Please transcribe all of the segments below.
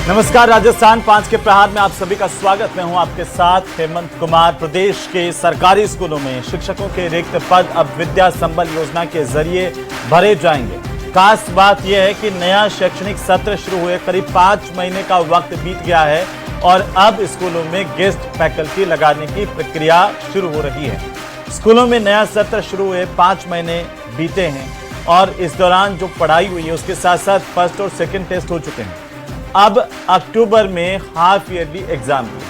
नमस्कार, राजस्थान 5 के प्रहार में आप सभी का स्वागत। मैं हूं आपके साथ हेमंत कुमार। प्रदेश के सरकारी स्कूलों में शिक्षकों के रिक्त पद अब विद्या संबल योजना के जरिए भरे जाएंगे। खास बात यह है कि नया शैक्षणिक सत्र शुरू हुए करीब 5 महीने का वक्त बीत गया है और अब स्कूलों में गेस्ट फैकल्टी लगाने की प्रक्रिया शुरू हो रही है। स्कूलों में नया सत्र शुरू हुए 5 महीने बीते हैं और इस दौरान जो पढ़ाई हुई है उसके साथ साथ फर्स्ट और सेकेंड टेस्ट हो चुके हैं। अब अक्टूबर में हाफ ईयरली एग्जाम हुई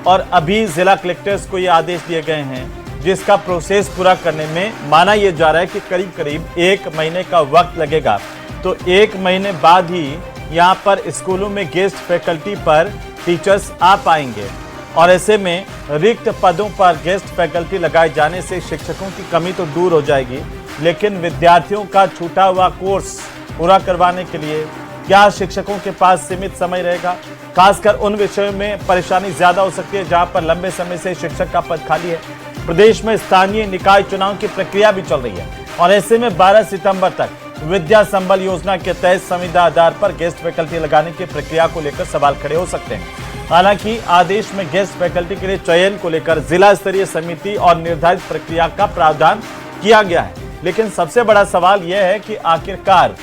और अभी जिला कलेक्टर्स को ये आदेश दिए गए हैं जिसका प्रोसेस पूरा करने में माना यह जा रहा है कि करीब करीब 1 महीने का वक्त लगेगा। तो 1 महीने बाद ही यहाँ पर स्कूलों में गेस्ट फैकल्टी पर टीचर्स आ पाएंगे और ऐसे में रिक्त पदों पर गेस्ट फैकल्टी लगाए जाने से शिक्षकों की कमी तो दूर हो जाएगी, लेकिन विद्यार्थियों का छूटा हुआ कोर्स पूरा करवाने के लिए क्या शिक्षकों के पास सीमित समय रहेगा? खासकर उन विषयों में परेशानी ज्यादा हो सकती है जहां पर लंबे समय से शिक्षक का पद खाली है। प्रदेश में स्थानीय निकाय चुनाव की प्रक्रिया भी चल रही है और ऐसे में 12 सितंबर तक विद्या संबल योजना के तहत संविदा आधार पर गेस्ट फैकल्टी लगाने की प्रक्रिया को लेकर सवाल खड़े हो सकते हैं। हालांकि आदेश में गेस्ट फैकल्टी के लिए चयन को लेकर जिला स्तरीय समिति और निर्धारित प्रक्रिया का प्रावधान किया गया है, लेकिन सबसे बड़ा सवाल यह है कि आखिरकार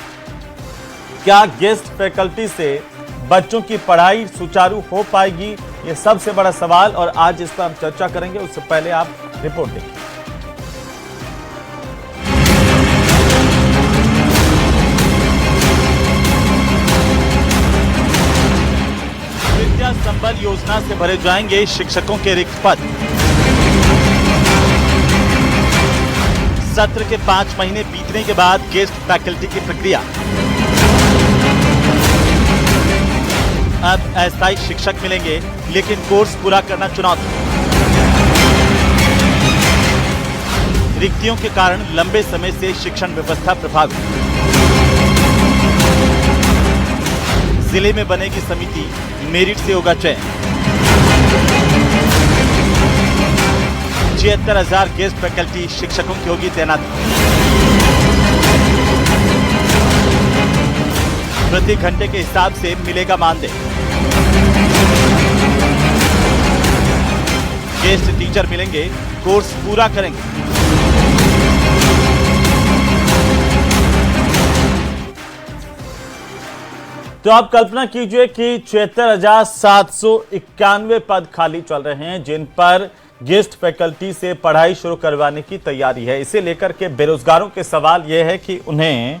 क्या गेस्ट फैकल्टी से बच्चों की पढ़ाई सुचारू हो पाएगी? ये सबसे बड़ा सवाल और आज इस पर हम चर्चा करेंगे। उससे पहले आप रिपोर्ट देखिए। विद्या संबल योजना से भरे जाएंगे शिक्षकों के रिक्त पद। सत्र के 5 महीने बीतने के बाद गेस्ट फैकल्टी की प्रक्रिया। अब अस्थायी शिक्षक मिलेंगे लेकिन कोर्स पूरा करना चुनौती। रिक्तियों के कारण लंबे समय से शिक्षण व्यवस्था प्रभावित। जिले में बनेगी समिति, मेरिट से होगा चयन। 76,000 गेस्ट फैकल्टी शिक्षकों की होगी तैनाती। प्रति घंटे के हिसाब से मिलेगा मानदेय। गेस्ट टीचर मिलेंगे, कोर्स पूरा करेंगे। तो आप कल्पना कीजिए कि 76,791 पद खाली चल रहे हैं जिन पर गेस्ट फैकल्टी से पढ़ाई शुरू करवाने की तैयारी है। इसे लेकर के बेरोजगारों के सवाल यह है कि उन्हें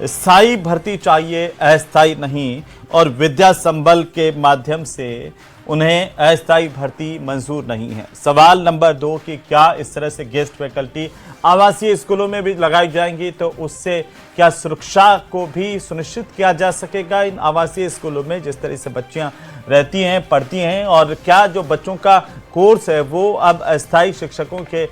स्थायी भर्ती चाहिए, अस्थायी नहीं, और विद्या संबल के माध्यम से उन्हें अस्थायी भर्ती मंजूर नहीं है। सवाल नंबर 2 कि क्या इस तरह से गेस्ट फैकल्टी आवासीय स्कूलों में भी लगाई जाएंगी तो उससे क्या सुरक्षा को भी सुनिश्चित किया जा सकेगा इन आवासीय स्कूलों में जिस तरह से बच्चियां रहती हैं, पढ़ती हैं, और क्या जो बच्चों का कोर्स है वो अब अस्थायी शिक्षकों के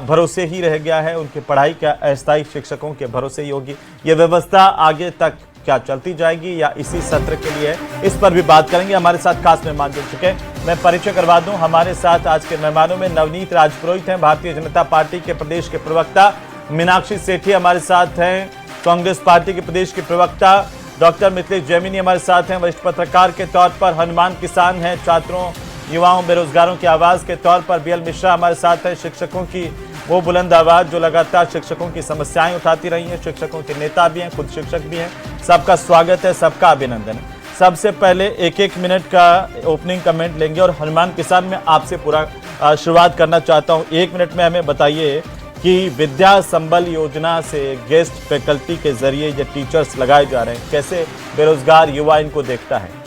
भरोसे ही रह गया है, उनकी पढ़ाई क्या अस्थायी शिक्षकों के भरोसे ही होगी? ये व्यवस्था आगे तक क्या चलती जाएगी या इसी सत्र के लिए? इस पर भी बात करेंगे। हमारे साथ खास मेहमान जुड़ चुके हैं। मैं परिचय करवा दूं, हमारे साथ आज के मेहमानों में नवनीत राजपुरोहित हैं, भारतीय जनता पार्टी के प्रदेश के प्रवक्ता। मीनाक्षी सेठी हमारे साथ हैं, कांग्रेस पार्टी के प्रदेश के प्रवक्ता। डॉक्टर मिथिलेश जैमिनी हमारे साथ हैं, वरिष्ठ पत्रकार के तौर पर। हनुमान किसान हैं, छात्रों, युवाओं, बेरोजगारों की आवाज के तौर पर। बीएल मिश्रा हमारे साथ है, शिक्षकों की वो बुलंद आवाज जो लगातार शिक्षकों की समस्याएं उठाती रही हैं, शिक्षकों के नेता भी हैं, खुद शिक्षक भी हैं। सबका स्वागत है, सबका अभिनंदन है। सबसे पहले 1-1 मिनट का ओपनिंग कमेंट लेंगे और हनुमान किसान में आपसे पूरा शुरुआत करना चाहता हूं। 1 मिनट में हमें बताइए कि विद्या संबल योजना से गेस्ट फैकल्टी के जरिए जो टीचर्स लगाए जा रहे हैं, कैसे बेरोजगार युवा इनको देखता है?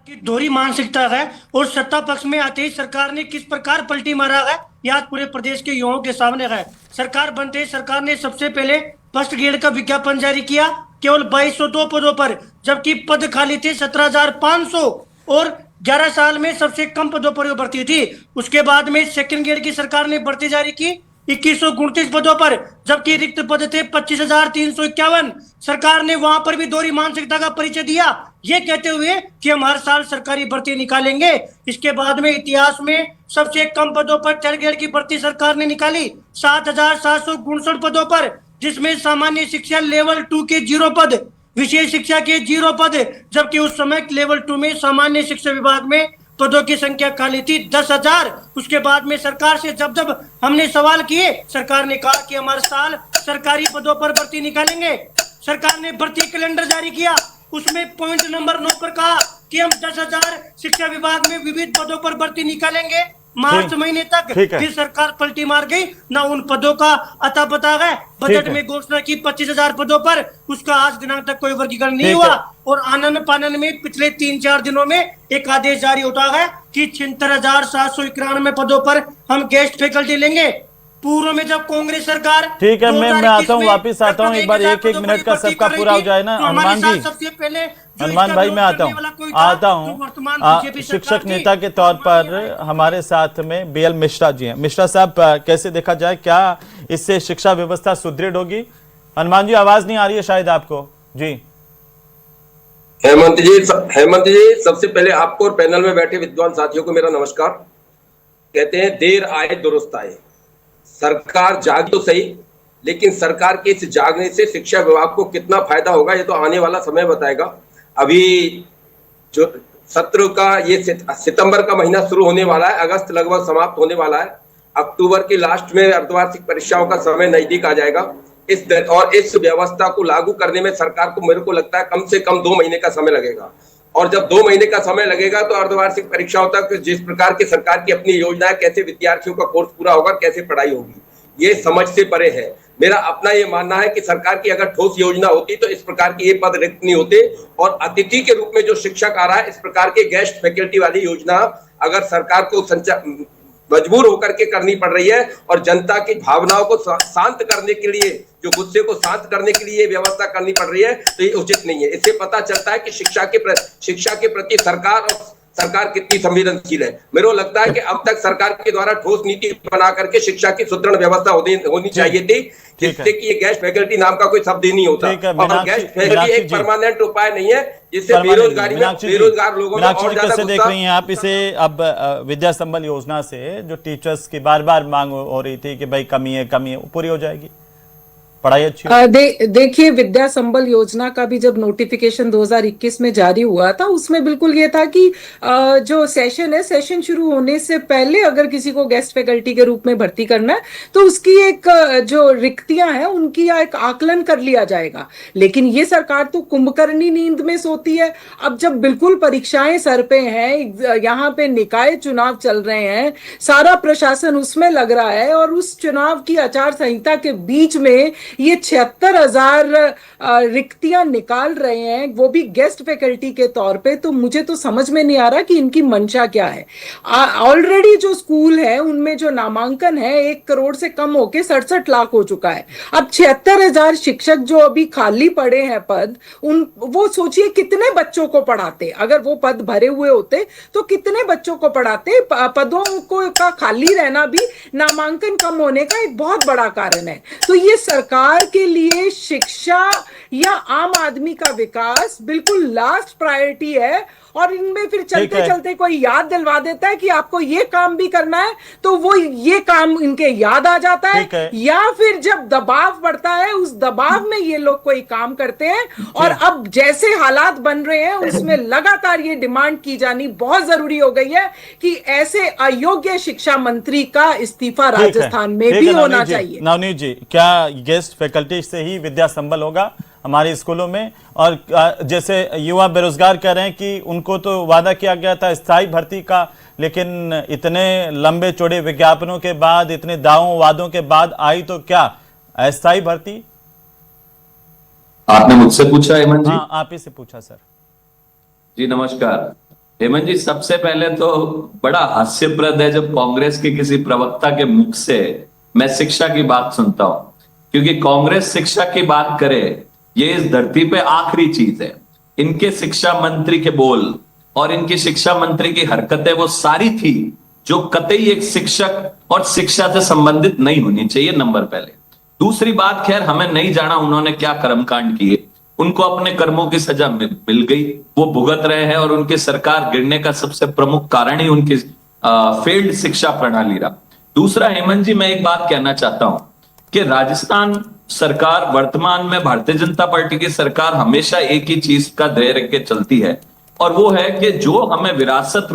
दोहरी मानसिकता है और सत्ता पक्ष में आते ही सरकार ने किस प्रकार पलटी मारा है यह आज पूरे प्रदेश के युवाओं के सामने है। सरकार बनते ही सरकार ने सबसे पहले फर्स्ट ग्रेड का विज्ञापन जारी किया केवल 2202 पदों पर, जबकि पद खाली थे 17,500 और 11 साल में सबसे कम पदों पर भर्ती थी। उसके बाद में सेकंड ग्रेड की सरकार ने भर्ती जारी की 2129 पदों पर, जबकि रिक्त पद थे 25,351। सरकार ने वहां पर भी दोहरी मानसिकता का परिचय दिया, ये कहते हुए कि हम हर साल सरकारी भर्ती निकालेंगे। इसके बाद में इतिहास में सबसे कम पदों पर थर्ड ग्रेड की भर्ती सरकार ने निकाली 7,759 पदों पर, जिसमें सामान्य शिक्षा लेवल 2 के 0 पद, विशेष शिक्षा के 0 पद, जबकि उस समय लेवल 2 में सामान्य शिक्षा विभाग में पदों की संख्या खाली थी 10,000। उसके बाद में सरकार से जब हमने सवाल किए, सरकार ने कहा कि हम हर साल सरकारी पदों पर भर्ती निकालेंगे। सरकार ने भर्ती कैलेंडर जारी किया, उसमें पॉइंट नंबर 9 पर कहा कि हम 10,000 शिक्षा विभाग में विविध पदों पर भर्ती निकालेंगे। मार्च महीने तक फिर सरकार पलटी मार गई, ना उन पदों का अता पता है। बजट में घोषणा की 25,000 पदों पर, उसका आज दिनांक तक कोई वर्गीकरण नहीं हुआ। और आनन पानन में पिछले 3-4 दिनों में एक आदेश जारी होता है कि 76,791 पदों पर हम गेस्ट फैकल्टी लेंगे। पूर्व में जब कांग्रेस सरकार, ठीक है, मैं आता हूँ, वापिस आता हूँ, एक बार एक मिनट का सबका पूरा हो जाए ना। हनुमान जी, सबसे पहले हनुमान भाई, मैं आता हूँ। शिक्षक नेता के तौर पर हमारे साथ में बीएल मिश्रा जी हैं। मिश्रा साहब, कैसे देखा जाए, क्या इससे शिक्षा व्यवस्था सुदृढ़ होगी? हनुमान जी, आवाज नहीं आ रही है शायद आपको जी। हेमंत जी, सबसे पहले आपको और पैनल में बैठे विद्वान साथियों को मेरा नमस्कार। कहते हैं देर आए दुरुस्त आए। सरकार जाग तो सही, लेकिन सरकार के इस जागने से शिक्षा विभाग को कितना फायदा होगा ये तो आने वाला समय बताएगा। अभी जो सत्र का ये सितंबर का महीना शुरू होने वाला है, अगस्त लगभग समाप्त होने वाला है, अक्टूबर के लास्ट में अर्धवार्षिक परीक्षाओं का समय नजदीक आ जाएगा। इस व्यवस्था को लागू करने में सरकार को, मेरे को लगता है, कम से कम 2 महीने का समय लगेगा। और जब 2 महीने का समय लगेगा तो अर्धवार्षिक परीक्षाओं तक जिस प्रकार की सरकार की अपनी योजना है, कैसे विद्यार्थियों का कोर्स पूरा होगा, कैसे पढ़ाई होगी, ये समझ से परे है। मेरा अपना ये मानना है कि सरकार की अगर ठोस योजना होती तो इस प्रकार के ये पद रिक्त नहीं होते। और अतिथि के रूप में जो शिक्षक आ रहा है, इस प्रकार के गेस्ट फैकल्टी वाली योजना अगर सरकार को मजबूर होकर के करनी पड़ रही है और जनता की भावनाओं को शांत करने के लिए, जो गुस्से को शांत करने के लिए व्यवस्था करनी पड़ रही है, तो ये उचित नहीं है। इससे पता चलता है कि शिक्षा के प्रति सरकार कितनी संवेदनशील है। मेरे को लगता है कि अब तक सरकार के द्वारा ठोस नीति बना करके शिक्षा की सुदृढ़ व्यवस्था होनी चाहिए थी, जिससे कि ये गेस्ट फैकल्टी नाम का कोई शब्द ही नहीं होता। और गेस्ट फैकल्टी एक परमानेंट उपाय नहीं है, जिससे बेरोजगारी में बेरोजगार लोगों में और ज्यादा। कैसे देख रही हैं आप इसे? अब विद्या संबल योजना से जो टीचर्स की बार बार मांग हो रही थी कि भाई कमी है, वो पूरी हो जाएगी, पढ़ाई अच्छी? देखिए, विद्या संबल योजना का भी जब नोटिफिकेशन 2021 में जारी हुआ था, उसमें बिल्कुल ये था कि जो सेशन शुरू होने से पहले अगर किसी को गेस्ट फैकल्टी के रूप में भर्ती करना है तो उसकी एक जो रिक्तियां हैं उनकी एक आकलन कर लिया जाएगा। लेकिन ये सरकार तो कुंभकर्णी नींद में सोती है। अब जब बिल्कुल परीक्षाएं सर पे हैं, यहाँ पे निकाय चुनाव चल रहे हैं, सारा प्रशासन उसमें लग रहा है, और उस चुनाव की आचार संहिता के बीच में ये 76,000 रिक्तियां निकाल रहे हैं, वो भी गेस्ट फैकल्टी के तौर पे। तो मुझे तो समझ में नहीं आ रहा कि इनकी मंशा क्या है। ऑलरेडी जो स्कूल है उनमें जो नामांकन है 1 करोड़ से कम होके 67 लाख हो चुका है। अब 76,000 शिक्षक जो अभी खाली पड़े हैं पद, वो सोचिए कितने बच्चों को पढ़ाते। अगर वो पद भरे हुए होते तो कितने बच्चों को पढ़ाते। पदों को का खाली रहना भी नामांकन कम होने का एक बहुत बड़ा कारण है। तो ये सरकार के लिए शिक्षा या आम आदमी का विकास बिल्कुल लास्ट प्रायोरिटी है। और इनमें फिर चलते चलते कोई याद दिलवा देता है कि आपको ये काम भी करना है, तो वो ये काम इनके याद आ जाता है। या फिर जब दबाव बढ़ता है, उस दबाव में ये लोग कोई काम करते हैं। और अब जैसे हालात बन रहे हैं उसमें लगातार ये डिमांड की जानी बहुत जरूरी हो गई है कि ऐसे अयोग्य शिक्षा मंत्री का इस्तीफा राजस्थान में भी होना चाहिए। नवनीत जी, क्या गेस्ट फैकल्टी से ही विद्या संबल होगा हमारे स्कूलों में? और जैसे युवा बेरोजगार कह रहे हैं कि उनको तो वादा किया गया था स्थायी भर्ती का, लेकिन इतने लंबे चौड़े विज्ञापनों के बाद, इतने दावों वादों के बाद आई तो क्या अस्थायी भर्ती? आपने मुझसे पूछा हेमंत जी? हाँ, आप ही से पूछा सर जी। नमस्कार हेमंत जी, सबसे पहले तो बड़ा हास्यप्रद है जब कांग्रेस के किसी प्रवक्ता के मुख से मैं शिक्षा की बात सुनता हूं, क्योंकि कांग्रेस शिक्षा की बात करे ये इस धरती पे आखिरी चीज है। इनके शिक्षा मंत्री के बोल और इनकी शिक्षा मंत्री की हरकतें वो सारी थी जो कतई एक शिक्षक और शिक्षा से संबंधित नहीं होनी चाहिए, नंबर पहले। दूसरी बात, खैर हमें नहीं जाना उन्होंने क्या कर्मकांड किए, उनको अपने कर्मों की सजा मिल गई, वो भुगत रहे हैं। और उनकी सरकार गिरने का सबसे प्रमुख कारण ही उनकी फेल्ड शिक्षा प्रणाली रहा। दूसरा हेमंत जी, मैं एक बात कहना चाहता हूं कि राजस्थान सरकार वर्तमान में भारतीय जनता पार्टी की सरकार हमेशा एक ही चीज का ध्येय रख के चलती है, और वो है कि जो हमें विरासत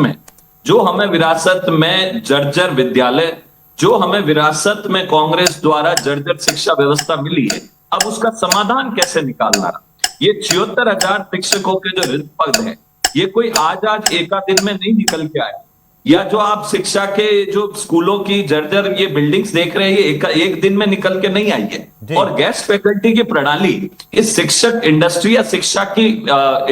में जर्जर विद्यालय, जो हमें विरासत में कांग्रेस द्वारा जर्जर शिक्षा व्यवस्था मिली है, अब उसका समाधान कैसे निकालना। ये 76,000 शिक्षकों के जो रिक्त पद है, ये कोई आज एक दिन में नहीं निकल के आए, या जो आप शिक्षा के जो स्कूलों की जर्जर ये बिल्डिंग्स देख रहे हैं, ये एक दिन में निकल के नहीं आई है। और गेस्ट फैकल्टी की प्रणाली इस शिक्षक इंडस्ट्री या शिक्षा की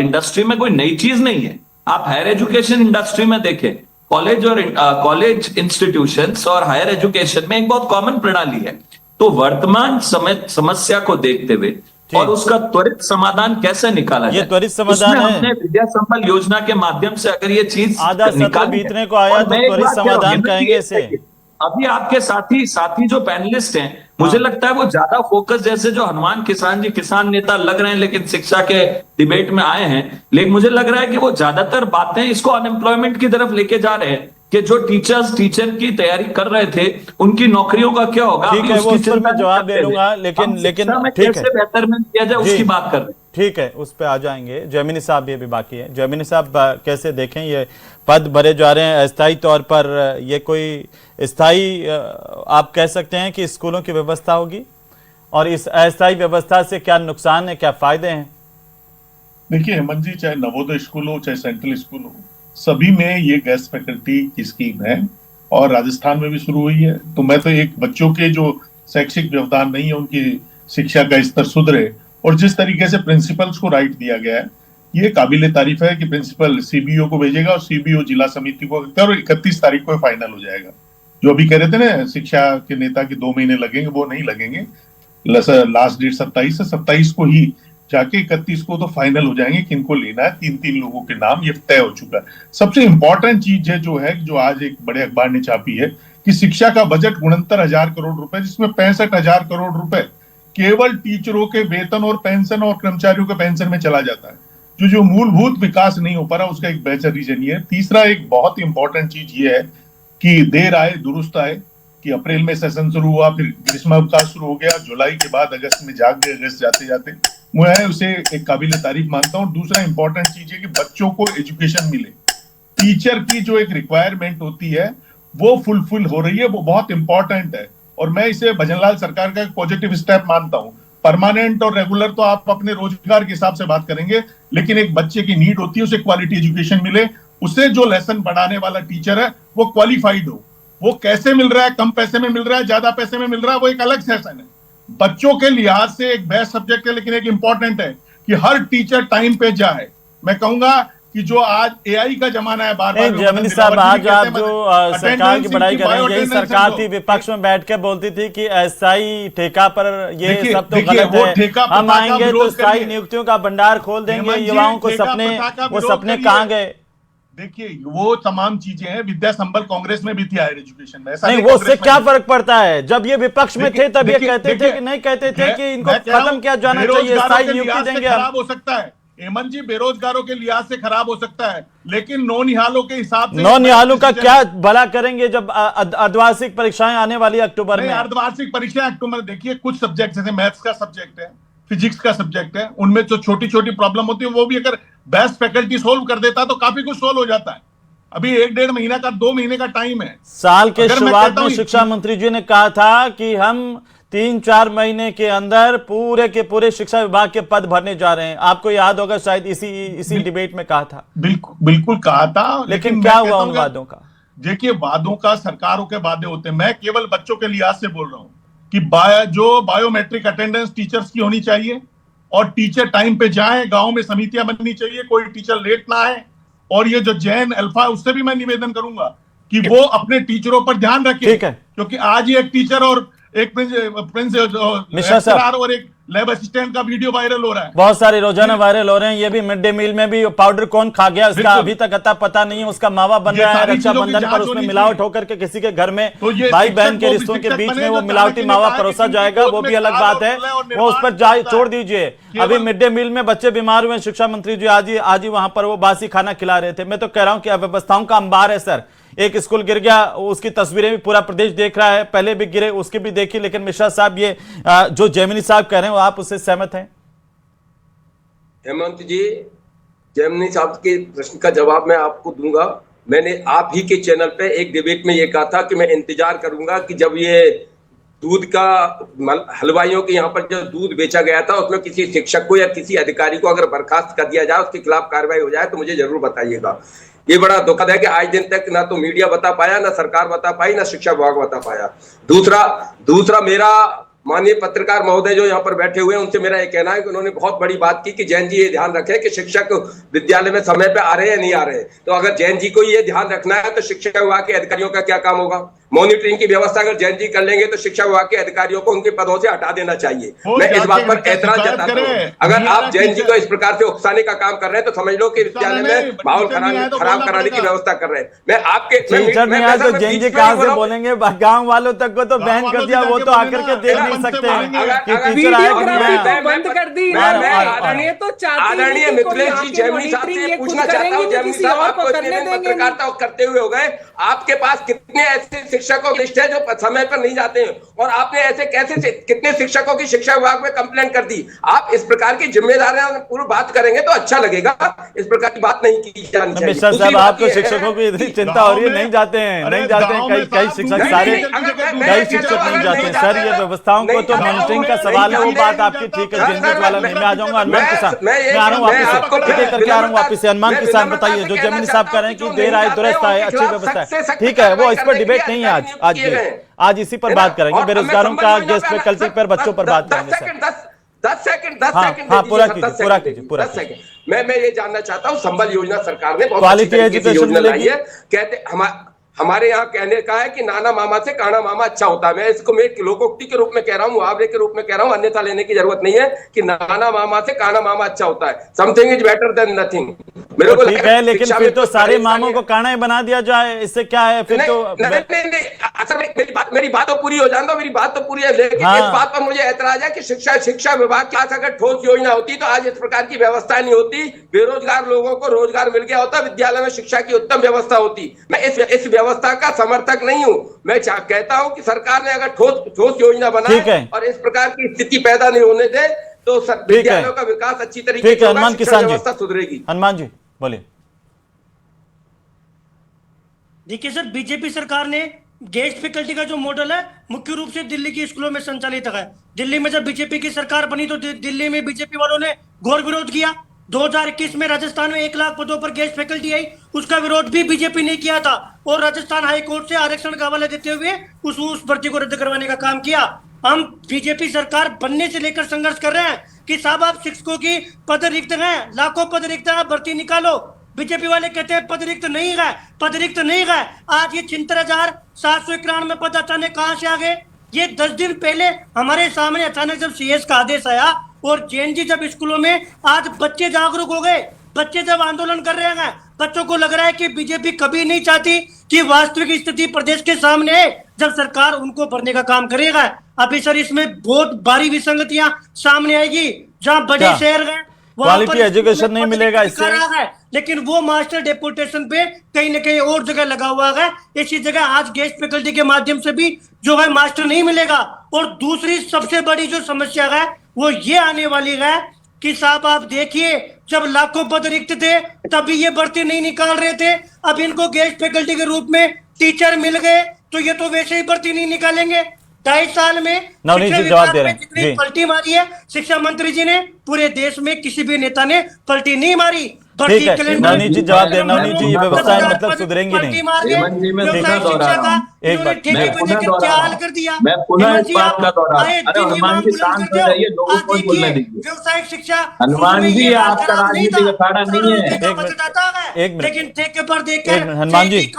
इंडस्ट्री में कोई नई चीज नहीं है। आप हायर एजुकेशन इंडस्ट्री में देखें, कॉलेज इंस्टीट्यूशंस और हायर एजुकेशन में एक बहुत कॉमन प्रणाली है। तो वर्तमान समस्या को देखते हुए और उसका त्वरित समाधान कैसे निकाला जाए, त्वरित समाधान है। हमने विद्या संबल योजना के माध्यम से अगर ये चीज आधा सत्र बीतने को आया तो त्वरित समाधान कहेंगे इसे। अभी आपके साथी जो पैनलिस्ट हैं, मुझे लगता है वो ज्यादा फोकस, जैसे जो हनुमान किसान जी किसान नेता लग रहे हैं लेकिन शिक्षा के डिबेट में आए हैं, लेकिन मुझे लग रहा है कि वो ज्यादातर बातें इसको अनएम्प्लॉयमेंट की तरफ लेके जा रहे हैं कि जो टीचर की तैयारी कर रहे थे उनकी नौकरियों का क्या होगा। ठीक है, वो उस पर मैं जवाब दे लूंगा, लेकिन ठीक है, बेहतर में किया जाए उसकी बात कर रहे हैं। ठीक है, उस पे आ जाएंगे। जयमिनी साहब भी अभी बाकी है। जयमिनी साहब, कैसे देखें ये पद भरे जा रहे हैं अस्थायी तौर पर, ये कोई स्थायी आप कह सकते हैं कि स्कूलों की व्यवस्था होगी, और इस अस्थायी व्यवस्था से क्या नुकसान है, क्या फायदे हैं? देखिए हेमंत जी, चाहे नवोदय स्कूल हो चाहे सेंट्रल स्कूल हो, सभी में ये गेस्ट फैकल्टी की स्कीम है और राजस्थान में भी शुरू हुई है। तो मैं तो एक बच्चों के जो शैक्षिक व्यवधान नहीं है, उनकी शिक्षा का स्तर सुधरे, और जिस तरीके से प्रिंसिपल्स को राइट दिया गया है, ये काबिले तारीफ है कि प्रिंसिपल सीबीओ को भेजेगा और सीबीओ जिला समिति को, और 31 तारीख को फाइनल हो जाएगा। जो अभी कह रहे थे ना शिक्षा के नेता के 2 महीने लगेंगे, वो नहीं लगेंगे। लास्ट डेट 27 है, 27 को ही जाके 31 को तो फाइनल हो जाएंगे किनको लेना है। 3 लोगों के नाम ये तय हो चुका है। सबसे इंपॉर्टेंट चीज है जो आज एक बड़े अखबार ने छापी है कि शिक्षा का बजट 69,000 करोड़ रुपए, जिसमें 65,000 करोड़ रुपए केवल टीचरों के वेतन और पेंशन और कर्मचारियों के पेंशन में चला जाता है। जो मूलभूत विकास नहीं हो पा रहा, उसका एक बेहतर रीजन ये है। तीसरा एक बहुत इंपॉर्टेंट चीज ये है कि देर आए दुरुस्त आए, कि अप्रैल में सेशन शुरू हुआ, फिर ग्रीष्मावकाश शुरू हो गया, जुलाई के बाद अगस्त में जाग गए, अगस्त जाते जाते। मैं उसे एक काबिल तारीफ मानता हूँ। दूसरा इंपॉर्टेंट चीज है कि बच्चों को एजुकेशन मिले, टीचर की जो एक रिक्वायरमेंट होती है वो फुलफिल हो रही है, वो बहुत इंपॉर्टेंट है। और मैं इसे भजनलाल सरकार का एक पॉजिटिव स्टेप मानता हूँ। परमानेंट और रेगुलर तो आप अपने रोजगार के हिसाब से बात करेंगे, लेकिन एक बच्चे की नीड होती है उसे क्वालिटी एजुकेशन मिले, उसे जो लेसन पढ़ाने वाला टीचर है वो क्वालिफाइड हो। वो कैसे मिल रहा है, कम पैसे में मिल रहा है, ज्यादा पैसे में मिल रहा है, वो एक अलग सेशन है। बच्चों के लिहाज से एक बेस्ट सब्जेक्ट है, लेकिन एक इंपॉर्टेंट है कि हर टीचर टाइम पे जाए। मैं कहूंगा कि जो आज एआई का जमाना है, बार-बार जयमिनी साहब, आज आप जो सरकार की बड़ाई कर रहे हैं, यही सरकार थी विपक्ष में बैठ के बोलती थी कि अस्थायी ठेका पर ये सब तो गलत है, हम आएंगे तो स्थायी नियुक्तियों का भंडार खोल देंगे, युवाओं को सपने कहाँ गए? देखिए वो तमाम चीजें हैं। विद्या संबल कांग्रेस में भी थी हायर एजुकेशन में, नहीं, वो उससे क्या फर्क पड़ता है? जब ये विपक्ष में थे तब ये कहते थे कि नहीं, कहते थे कि इनको खत्म किया जाना चाहिए, स्थायी नियुक्ति देंगे। खराब हो सकता है हेमंत जी, बेरोजगारों के लिहाज से खराब हो सकता है, लेकिन नौनिहालों के हिसाब से, नौनिहालों का क्या भला करेंगे जब अर्धवार्षिक परीक्षाएं आने वाली अक्टूबर में? अर्धवार्षिक परीक्षाएं अक्टूबर, देखिए कुछ सब्जेक्ट जैसे मैथ्स का सब्जेक्ट है, फिजिक्स का सब्जेक्ट है, उनमें जो छोटी छोटी प्रॉब्लम होती है वो भी अगर बेस्ट फैकल्टी सोल्व कर देता तो काफी कुछ सोल्व हो जाता है। अभी 1-1.5 महीना का 2 महीने का टाइम है। साल के शुरुआत में शिक्षा मंत्री जी ने कहा था कि हम 3-4 महीने के अंदर पूरे के पूरे शिक्षा विभाग के पद भरने जा रहे हैं। आपको याद होगा शायद इसी डिबेट में कहा था। बिल्कुल कहा था, लेकिन क्या हुआ उन वादों का? देखिए वादों का सरकारों के वादे होते हैं। मैं केवल बच्चों के लिहाज से बोल रहा हूं कि जो बायोमेट्रिक अटेंडेंस टीचर्स की होनी चाहिए और टीचर टाइम पे जाए, गांव में समितियां बननी चाहिए, कोई टीचर लेट ना आए। और ये जो जैन अल्फा, उससे भी मैं निवेदन करूंगा कि वो अपने टीचरों पर ध्यान रखे, क्योंकि आज ही एक टीचर और एक प्रिंस और एक लैब असिस्टेंट का वीडियो वायरल हो रहा है। बहुत सारे रोजाना वायरल हो रहे हैं। ये भी मिड डे मील में भी पाउडर कौन खा गया उसका अभी तक अता पता नहीं है। उसका मावा बन रहा है रक्षाबंधन पर, उसमें मिलावट होकर के किसी के घर में भाई बहन के रिश्तों के बीच में वो मिलावटी मावा परोसा जाएगा, वो भी अलग बात है, वो उस पर छोड़ दीजिए। अभी मिड डे मील में बच्चे बीमार हुए, शिक्षा मंत्री जी आज ही वहां पर वो बासी खाना खिला रहे थे। मैं तो कह रहा हूं कि अव्यवस्थाओं का अंबार है सर। एक स्कूल गिर गया, उसकी तस्वीरें भी पूरा प्रदेश देख रहा है, पहले भी गिरे उसकी भी देखी। लेकिन मिश्रा साहब, ये जो जैमिनी साहब कह रहे हैं, आप उससे सहमत हैं? हेमंत जी, जैमिनी साहब के प्रश्न का जवाब मैं आपको दूंगा। मैंने आप ही के चैनल पे एक डिबेट में ये कहा था कि मैं इंतजार करूंगा कि जब ये दूध का हलवाइयों के यहाँ पर जो दूध बेचा गया था उसमें किसी शिक्षक को या किसी अधिकारी को अगर बर्खास्त कर दिया जाए, उसके खिलाफ कार्रवाई हो जाए, तो मुझे जरूर बताइएगा। ये बड़ा दुखद है कि आज दिन तक ना तो मीडिया बता पाया, ना सरकार बता पाई, ना शिक्षा विभाग बता पाया। दूसरा मेरा माननीय पत्रकार महोदय जो यहाँ पर बैठे हुए हैं, उनसे मेरा ये कहना है कि उन्होंने बहुत बड़ी बात की कि जैन जी ये ध्यान रखें कि शिक्षक विद्यालय में समय पे आ रहे हैं या नहीं आ रहे हैं। तो अगर जैन जी को ये ध्यान रखना है तो शिक्षा विभाग के अधिकारियों का क्या काम होगा? मॉनिटरिंग की व्यवस्था अगर जैन जी कर लेंगे तो शिक्षा विभाग के अधिकारियों को उनके पदों से हटा देना चाहिए। मैं इस बात पर ऐतराज जताता हूं। अगर आप जैन जी को इस प्रकार से उकसाने का काम कर रहे हैं तो समझ लो कि विद्यालय में माहौल खराब कराने की व्यवस्था कर रहे हैं। मैं आपके तो जैन जी कहां से बोलेंगे? गांव वालों तक को तो बैन कर दिया, वो तो आकर के देख नहीं सकते कि टीचर आए कि नहीं आए। बंद कर दी। आदरणीय मिथिलेश जी, जैमिनी साहब से पूछना चाहता हूं, जैमिनी साहब आपको इतने दिन पत्रकारिता करते हुए हो गए, आपके पास कितने ऐसे शिक्षकों की लिस्ट है जो समय पर नहीं जाते हैं? और आपने ऐसे कैसे कितने शिक्षकों की शिक्षा विभाग में कंप्लेंट कर दी? आप इस प्रकार की जिम्मेदारियां पूरी बात करेंगे तो अच्छा लगेगा। इस प्रकार की बात नहीं की जानी चाहिए। मिश्रा साहब, आपको शिक्षकों की इतनी चिंता हो रही है? नहीं जाते हैं, नहीं जाते हैं कई शिक्षक, सारे कई शिक्षक नहीं जाते हैं सर। ये व्यवस्थाओं को तो मॉनिटरिंग का सवाल है, वो बात आपकी ठीक है। झंझट वाला नहीं, मैं आ जाऊंगा। हनुमान किसान, मैं आ रहा हूँ वापिस करके आ रहा हूँ वापिस से। हनुमान किसान, बताइए, जो जैमिनी साहब कह रहे हैं कि देर आए दुरुस्त आए, अच्छी व्यवस्था है, ठीक है, वो इस पर डिबेट नहीं है आज इसी पर बात करेंगे। बेरोजगारों का गेस्ट फैकल्टी पर, बच्चों पर बात करेंगे सर। 10 सेकंड पूरा कीजिए। मैं ये जानना चाहता हूँ, संबल योजना सरकार ने बहुत क्वालिटी एजुकेशन लाई है। कहते हमारे यहाँ कहने का है कि नाना मामा से काना मामा अच्छा होता है। मैं इसको मैं लोकोक्ति के रूप में कह रहा हूँ, मुहावरे के रूप में कह रहा हूँ, अन्यथा लेने की जरूरत नहीं है कि नाना मामा से काना मामा अच्छा होता है। Something is better than nothing. मेरे को ठीक है, लेकिन फिर तो सारे मामों को काना ही बना दिया जाए, इससे क्या है फिर? तो नहीं, असल में मेरी बात तो पूरी हो जाने दो, मेरी बात तो पूरी है। लेकिन इस बात पर मुझे ऐतराज है कि शिक्षा विभाग के पास अगर ठोस योजना होती तो आज इस प्रकार की व्यवस्था नहीं होती। बेरोजगार लोगों को रोजगार मिल गया होता, विद्यालय में शिक्षा की उत्तम व्यवस्था होती। मैं इस व्यवस्था का समर्थक नहीं हूं। मैं कहता हूं कि सरकार ने अगर ठोस योजना बनाई और इस प्रकार की स्थिति पैदा नहीं होने दे तो विद्यालयों का विकास अच्छी तरीके से होगा, शिक्षा व्यवस्था सुधरेगी। हनुमान जी बोलिए। देखिए सर, बीजेपी सरकार ने गेस्ट फैकल्टी का जो मॉडल है मुख्य रूप से दिल्ली के स्कूलों में संचालित है। दिल्ली में जब बीजेपी की सरकार बनी तो दिल्ली में बीजेपी वालों ने घोर विरोध किया। 2021 में राजस्थान में 1 लाख पदों पर गेस्ट फैकल्टी आई, उसका विरोध भी बीजेपी ने किया था और राजस्थान हाईकोर्ट से आरक्षण का हवाला देते हुए उस भर्ती को रद्द करवाने का काम किया। हम बीजेपी सरकार बनने से लेकर संघर्ष कर रहे हैं कि साहब आप शिक्षकों की पद रिक्त हैं, लाखों पद रिक्त हैं, आप भर्ती निकालो। बीजेपी वाले कहते हैं पद रिक्त नहीं गए। आज ये 76,791 पद अचानक कहां से आ गए? ये 10 दिन पहले हमारे सामने अचानक जब सीएस का आदेश आया और जैन जी जब स्कूलों में आज बच्चे जागरूक हो गए, बच्चे जब आंदोलन कर रहे हैं, बच्चों को लग रहा है कि बीजेपी कभी नहीं चाहती कि वास्तविक स्थिति प्रदेश के सामने है जब सरकार उनको भरने का काम करेगा। अभी सर इसमें बहुत भारी विसंगतियां सामने आएगी। जहां बड़े शहर गए क्वालिटी एजुकेशन नहीं मिलेगा इससे, लेकिन वो मास्टर डेपुटेशन पे कहीं ना कहीं और जगह लगा हुआ है। इसी जगह आज गेस्ट फैकल्टी के माध्यम से भी जो है मास्टर नहीं मिलेगा। और दूसरी सबसे बड़ी जो समस्या है वो ये आने वाली है कि साहब आप देखिए, जब लाखों पद रिक्त थे तभी ये भर्ती नहीं निकाल रहे थे, अब इनको गेस्ट फैकल्टी के रूप में टीचर मिल गए तो ये तो वैसे ही भर्ती नहीं निकालेंगे। 2.5 साल में नवनीत जी जवाब दे रहे हैं जी। पलटी मारी है शिक्षा मंत्री जी ने, पूरे देश में किसी भी नेता ने पलटी नहीं मारी। ठीक है, नवनीत जी जवाब दे। नवनीत जी, ये व्यवस्थाएं मतलब सुधरेंगी नहीं। हेमंत जी, मैं पुनः दोहरा रहा हूं, एक बात मैं पुनः इस बात का दोहरा। अरे हनुमान जी शांत हो जाइए, लोगों को बोलने दीजिए। व्यवसायिक शिक्षा हनुमान जी, आपका राजनीतिक अखाड़ा नहीं है। एक मिनट, लेकिन ठेके पर देकर हनुमान जी,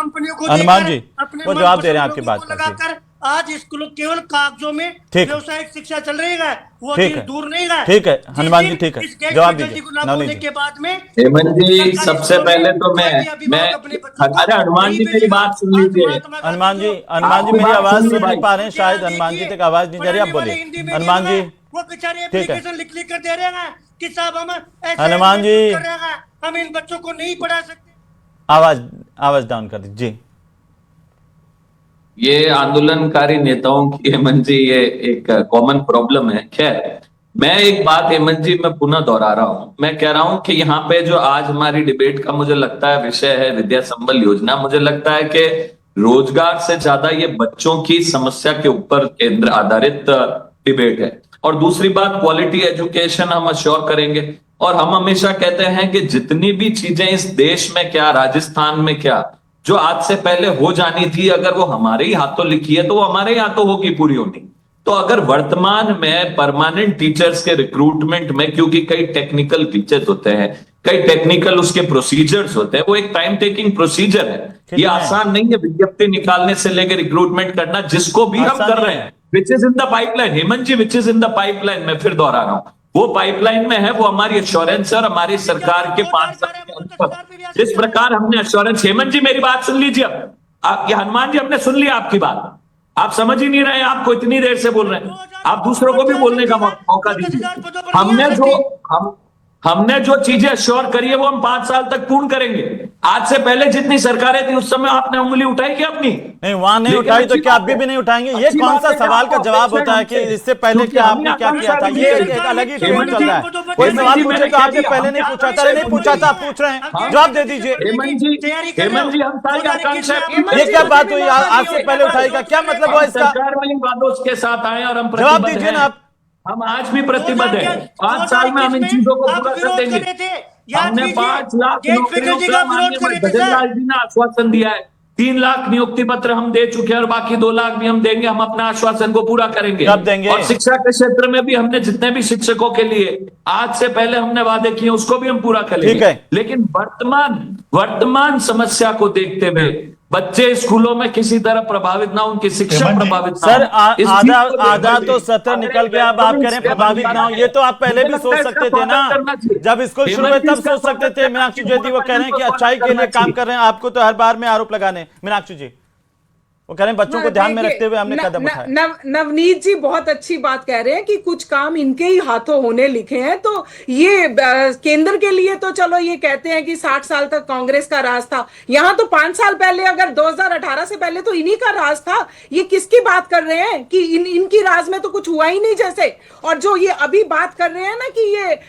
वो जवाब दे रहे हैं आपकी बात पर। आज स्कूलों केवल कागजों में व्यवसायिक शिक्षा चल रही है, वो ठीक है, दूर नहीं है। ठीक है हनुमान जी, ठीक है, जवाब दीजिए नवनीत के बाद में। हेमंत जी, सबसे पहले तो मैं अरे हनुमान जी मेरी बात सुन लीजिए। हनुमान जी मेरी आवाज सुन नहीं पा रहे हैं, शायद हनुमान जी तक आवाज नहीं जा रही, आप बोलिए हनुमान जी। वो बेचारे एप्लीकेशन लिख कर दे रहे हैं कि साहब हम हनुमान जी, हम इन बच्चों को नहीं पढ़ा सकते। आवाज डाउन कर दीजिए। ये आंदोलनकारी नेताओं की हेमंत जी ये एक कॉमन प्रॉब्लम है। खैर, मैं एक बात हेमंत जी मैं पुनः दोहरा रहा हूं। मैं कह रहा हूं कि यहाँ पे जो आज हमारी डिबेट का मुझे लगता है विषय है विद्या संबल योजना, मुझे लगता है कि रोजगार से ज्यादा ये बच्चों की समस्या के ऊपर केंद्र आधारित डिबेट है। और दूसरी बात, क्वालिटी एजुकेशन हम अश्योर करेंगे। और हम हमेशा कहते हैं कि जितनी भी चीजें इस देश में क्या, राजस्थान में क्या, जो आज से पहले हो जानी थी, अगर वो हमारे ही हाथों लिखी है तो वो हमारे ही हाथों होगी पूरी होनी। तो अगर वर्तमान में परमानेंट टीचर्स के रिक्रूटमेंट में, क्योंकि कई टेक्निकल फीचर्स होते हैं, कई टेक्निकल उसके प्रोसीजर्स होते हैं, वो एक टाइम टेकिंग प्रोसीजर है। ये आसान नहीं है विज्ञप्ति निकालने से लेकर रिक्रूटमेंट करना, जिसको भी हम कर रहे हैं, which is in the pipeline. Hemant ji, which is in the pipeline, मैं फिर दोहरा रहा हूं, वो पाइपलाइन में है। वो हमारी एश्योरेंस है और हमारी सरकार के 5 साल के अंदर जिस प्रकार हमने एश्योरेंस। हेमंत जी मेरी बात सुन लीजिए। अब आप हनुमान जी, हमने सुन लिया आपकी बात, आप समझ ही नहीं रहे, आपको इतनी देर से बोल रहे हैं, आप दूसरों को भी बोलने का मौका दीजिए। हमने जो चीजें अश्योर करी है वो हम 5 साल तक पूर्ण करेंगे। आज से पहले जितनी सरकारें थी उस समय आपने उंगली उठाई क्या अपनी? नहीं, वहां नहीं उठाई तो क्या अभी भी नहीं उठाएंगे? ये कौन सा सवाल का जवाब होता है कि इससे पहले क्या आपने क्या किया था? ये एक अलग ही ट्रेंड चल रहा है। कोई सवाल पूछे तो आपने पहले नहीं पूछा था, नहीं पूछा था, आप पूछ रहे हैं, जवाब दे दीजिए। हेमंत जी, हम सारी आकांक्षा, ये क्या बात हुई? आज से पहले उठाएगा, क्या मतलब हुआ इसका? सरकार में इन वादों के साथ आए और हम जवाब दीजिए ना आप। हम आज भी प्रतिबद्ध हैं। 5 साल में हम इन चीजों को पूरा कर देंगे। हमने 5 लाख नौकरियों का माननीय गजेंद्र जी ने आश्वासन दिया है। 3 लाख नियुक्ति पत्र हम दे चुके हैं और बाकी 2 लाख भी हम देंगे। हम अपना आश्वासन को पूरा करेंगे। कब देंगे? और शिक्षा के क्षेत्र में भी हमने जितने भी शिक्षकों के लिए आज से पहले हमने वादे किए उसको भी हम पूरा करेंगे। लेकिन वर्तमान समस्या को देखते हुए बच्चे स्कूलों में किसी तरह प्रभावित ना हो, उनकी शिक्षा प्रभावित ना हो। सर, आधा तो सत्र निकल गया, अब आप कह रहे हैं प्रभावित ना हो। ये तो आप पहले भी सोच सकते थे ना, जब स्कूल शुरू हुए तब सोच सकते थे। मीनाक्षी जी वो कह रहे हैं कि अच्छाई के लिए काम कर रहे हैं, आपको तो हर बार में आरोप लगाने। मीनाक्षी जी वो कह रहे हैं बच्चों को ध्यान में रखते हुए हमने कदम उठाए। नवनीत जी बहुत अच्छी बात कह रहे हैं कि कुछ काम इनके ही हाथों होने लिखे हैं। तो ये केंद्र के लिए तो चलो ये कहते हैं कि 60 साल तक कांग्रेस का राज था, यहाँ तो 5 साल पहले, अगर 2018 से पहले तो इन्हीं का राज था। ये किसकी बात कर रहे हैं कि इनकी राज में तो कुछ हुआ ही नहीं जैसे। और जो ये अभी बात कर रहे हैं ना कि ये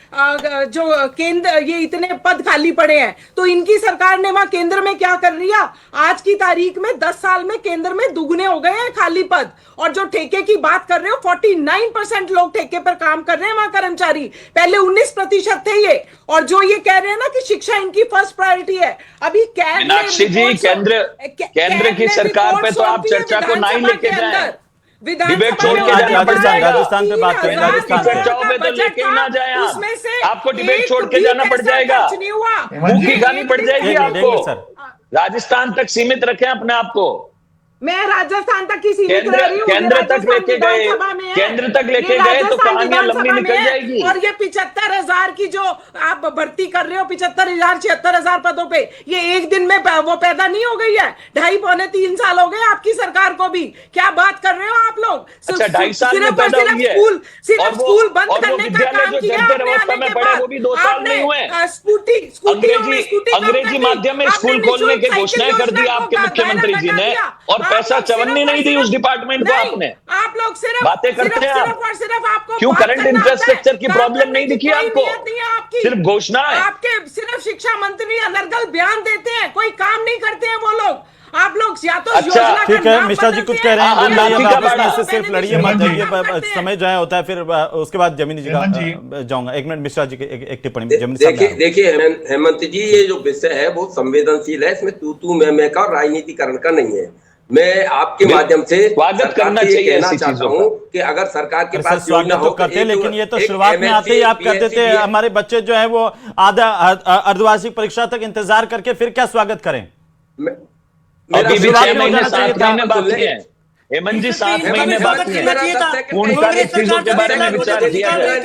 जो केंद्र, ये इतने पद खाली पड़े हैं, तो इनकी सरकार ने वहां केंद्र में क्या कर लिया? आज की तारीख में 10 साल में केंद्र में दुगने हो गए हैं खाली पद। और जो ठेके की बात कर रहे हो, 49% लोग ठेके पर काम कर रहे हैं वहां कर्मचारी, पहले 19% थे ये। और जो ये कह रहे हैं ना कि शिक्षा इनकी फर्स्ट प्रायोरिटी है, अभी मीनाक्षी जी केंद्र की सरकार पे तो आप चर्चा को नहीं लेके जाए, डिबेट छोड़ के जाना पड़ जाएगा। राजस्थान पे बात करें, राजस्थान चर्चाओं पे तो लेके ही ना जाए आप, आपको डिबेट छोड़ के जाना पड़ जाएगा, भूखी खानी पड़ जाएगी आपको। राजस्थान तक सीमित रखें अपने आप को। मैं राजस्थान तक की सीमित रह रही हूँ, केंद्र तक लेके गए तो कहानियां लंबी निकल जाएगी। और ये 75,000 की जो आप भर्ती कर रहे हो, 75,000 76,000 पदों पे, ये एक दिन में वो पैदा नहीं हो गई है। 2.5-3 साल हो गए आपकी सरकार को भी। क्या बात कर रहे हो आप लोग? अच्छा, 2.5 साल में पैदा हुई है। सिर्फ स्कूल बंद करने का काम किया आपने। वो भी 2 साल नहीं हुए। अंग्रेजी माध्यम में स्कूल खोलने की घोषणाएं कर दी आपके मुख्यमंत्री जी ने, और पैसा चवन्नी नहीं दी उस डिपार्टमेंट को आपने। आप लोग सिर्फ बातें करते हैं सिर्फ आपको क्यों? करंट इंफ्रास्ट्रक्चर की प्रॉब्लम नहीं दिखी आपको? सिर्फ घोषणा है आपके। सिर्फ शिक्षा मंत्री अनर्गल बयान देते हैं, कोई काम नहीं करते हैं वो लोग। आप लोग या तो अच्छा ठीक है, मिश्रा जी कुछ कह रहे हैं, इससे सिर्फ लड़िए मत जाइए, समय जो है होता है। फिर उसके बाद जमीनी जी का जाऊंगा। 1 मिनट मिश्रा जी की एक टिप्पणी। देखिए हेमंत जी, ये जो विषय है बहुत संवेदनशील है, इसमें तू मैं का और राजनीतिकरण का नहीं है। मैं आपके माध्यम से स्वागत करना चाहिए कहना चाहता हूँ कि अगर सरकार के पास स्वागत तो करते, लेकिन ये तो शुरुआत में आते ही आप कहते थे हमारे बच्चे जो है वो आधा अर्धवार्षिक परीक्षा तक इंतजार करके फिर क्या स्वागत करें। अभी भी 6 महीने 7 महीने बाकी है। हेमंत जी 7 महीने बाकी है। पूर्णकालिक चीजों के बारे में विचार किया जाए।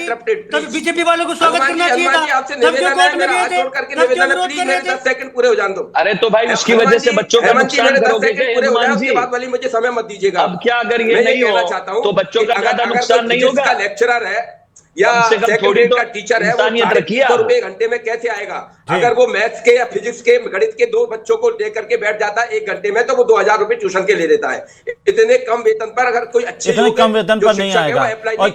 बीजेपी वालों को स्वागत करना चाहिए था। आपसे निवेदन है, मेरा हाथ जोड़ करके निवेदन है, प्लीज मेरे 10 सेकंड पूरे हो जाने दो। अरे तो भाई उसकी वजह से बच्चों का नुकसान करोगे हेमंत जी? बात वाली मुझे समय मत दीजिएगा। अब क्या अगर ये नहीं हो तो बच्चों का ज्यादा नुकसान नहीं होगा? लेक्चरर है या कम से कम सेकंड थोड़ी ग्रेड तो का टीचर है वो इंसानियत रखिए आप। ₹350 घंटे में कैसे आएगा? अगर वो मैथ्स के या फिजिक्स के गणित के 2 बच्चों को लेकर के बैठ जाता है 1 घंटे में, तो वो ₹2000 ट्यूशन के ले लेता है। इतने कम वेतन पर अगर कोई अच्छे इतने कम वेतन पर नहीं आएगा। और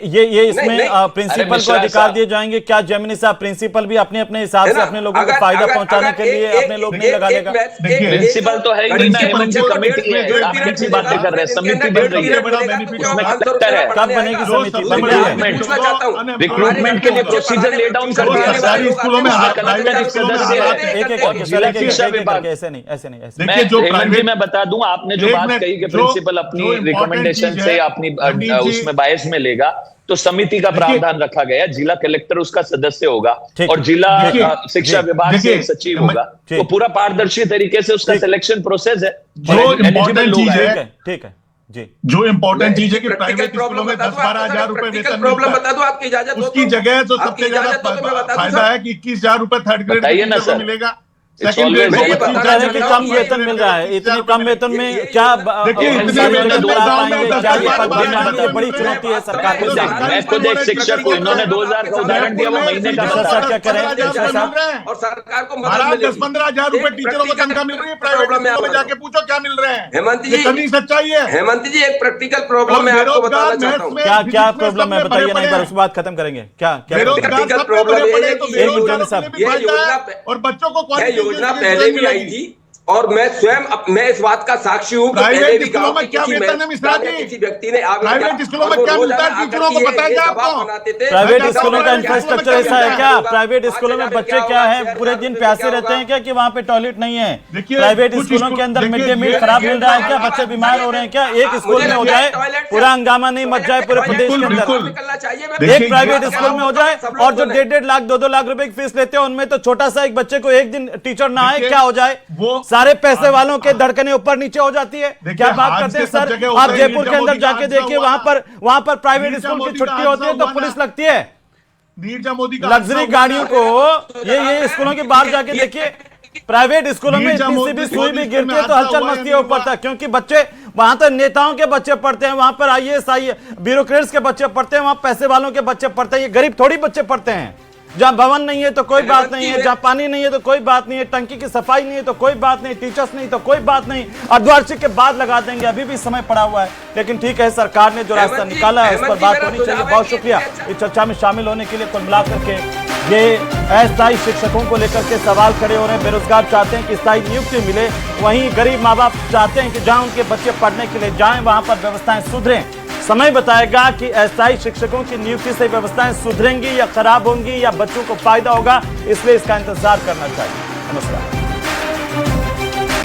ये इसमें प्रिंसिपल को अधिकार दिए जाएंगे क्या? जेमिनी साहब, प्रिंसिपल भी अपने अपने हिसाब से अपने लोगों को फायदा पहुंचाने के लिए अपने लोग नहीं लगा देगा? प्रिंसिपल तो है ही नहीं ना, हेमंत जी, कमेटी है, आप कैसी बातें कर रहे हैं? समिति बन रही है, कब बनेगी समिति? रिक्रूटमेंट के लिए प्रोसीजर ले डाउन कर दिया सारी स्कूलों में ऐसे नहीं देखिए, जो हेमंत जी मैं बता दूं, आपने जो बात कही कि प्रिंसिपल अपनी रिकमेंडेशन से अपनी उसमें बायस में लेगा, तो समिति का प्रावधान रखा गया। जिला कलेक्टर उसका सदस्य होगा और जिला शिक्षा विभाग से सचिव होगा। तो पूरा पारदर्शी तरीके से उसका सिलेक्शन प्रोसेस है। जो इम्पोर्टेंट चीज है, ठीक है जी, जो इम्पोर्टेंट चीज है कि प्राइवेट स्कूलों में 10-12 हजार रुपए वेतन प्रॉब्लम मिलता बता दो, आपकी इजाजत है, उसकी जगह तो सबसे ज्यादा फायदा है कि 21,000 रुपए थर्ड ग्रेड को मिलेगा, सेकंड ग्रेड कि कम वेतन मिल रहा है। इतने कम वेतन में क्या देखिए, बड़ी चुनौती है सरकार को। मैं खुद एक शिक्षक हूँ, इन्होंने 2000 का उदाहरण दिया, वो महीने का क्या करें? और सरकार को 10-15 हजार रुपए टीचरों को तनख्वाह मिल रही है, प्राइवेट स्कूलों में जाके पूछो क्या मिल रहे हैं। हेमंत जी, कितनी सच्चाई है? हेमंत जी, एक प्रैक्टिकल प्रॉब्लम मैं आपको बताना चाहता हूँ। क्या प्रॉब्लम है बताइए ना, एक बार उस बात खत्म करेंगे। क्या प्रैक्टिकल प्रॉब्लम है कि ये बच्चों को योजना पहले भी आई थी और मैं स्वयं मैं इस बात का साक्षी हूँ कि पहले भी गांव में किसी व्यक्ति ने प्राइवेट स्कूलों में क्या मिलता है टीचरों को पता है क्या आपको? प्राइवेट स्कूलों का इंफ्रास्ट्रक्चर ऐसा है क्या? प्राइवेट स्कूलों में बच्चे क्या है, पूरे दिन प्यासे रहते हैं क्या कि वहाँ पे टॉयलेट नहीं है? प्राइवेट स्कूलों के अंदर मिड डे मील खराब मिल रहा है क्या? बच्चे बीमार हो रहे हैं क्या? एक स्कूल में हो जाए, पूरा हंगामा नहीं मच जाए पूरे प्रदेश के अंदर, एक प्राइवेट स्कूल में हो जाए और जो 1.5 लाख 2-2 लाख रुपए की फीस लेते हैं उनमें तो छोटा सा एक बच्चे को एक दिन टीचर ना आए, क्या हो जाए? सारे पैसे वालों के धड़कनें ऊपर नीचे हो जाती है। क्या बात करते हैं सर? आप जयपुर के अंदर जाके देखिए, वहां पर प्राइवेट स्कूल की छुट्टी होती है तो पुलिस लगती है। लग्जरी गाड़ियों को ये स्कूलों के बाहर जाके देखिए, प्राइवेट स्कूलों में इतनी सी भी सुई भी गिरती है तो हलचल मचती है ऊपर तक, क्योंकि बच्चे वहां तो नेताओं के बच्चे पढ़ते हैं, वहां पर IAS ब्यूरोक्रेट्स के बच्चे पढ़ते हैं, वहां पैसे वालों के बच्चे पढ़ते हैं। ये गरीब थोड़ी बच्चे पढ़ते हैं। जहां भवन नहीं है तो कोई बात नहीं है, जहां पानी नहीं है तो कोई बात नहीं है, टंकी की सफाई नहीं है तो कोई बात नहीं, टीचर्स नहीं तो कोई बात नहीं, अर्धवार्षिक के बाद लगा देंगे, अभी भी समय पड़ा हुआ है। लेकिन ठीक है, सरकार ने जो रास्ता निकाला है उस पर बात होनी चाहिए। बहुत शुक्रिया इस चर्चा में शामिल होने के लिए। कुल मिलाकर के ये अस्थायी शिक्षकों को लेकर के सवाल खड़े हो रहे हैं। बेरोजगार चाहते हैं कि स्थायी नियुक्ति मिले, वहीं गरीब माँ बाप चाहते हैं कि जहां उनके बच्चे पढ़ने के लिए जाएं वहां पर व्यवस्थाएं सुधरें। समय बताएगा कि अस्थायी शिक्षकों की नियुक्ति से व्यवस्थाएं सुधरेंगी या खराब होंगी या बच्चों को फायदा होगा, इसलिए इसका इंतजार करना चाहिए। नमस्कार।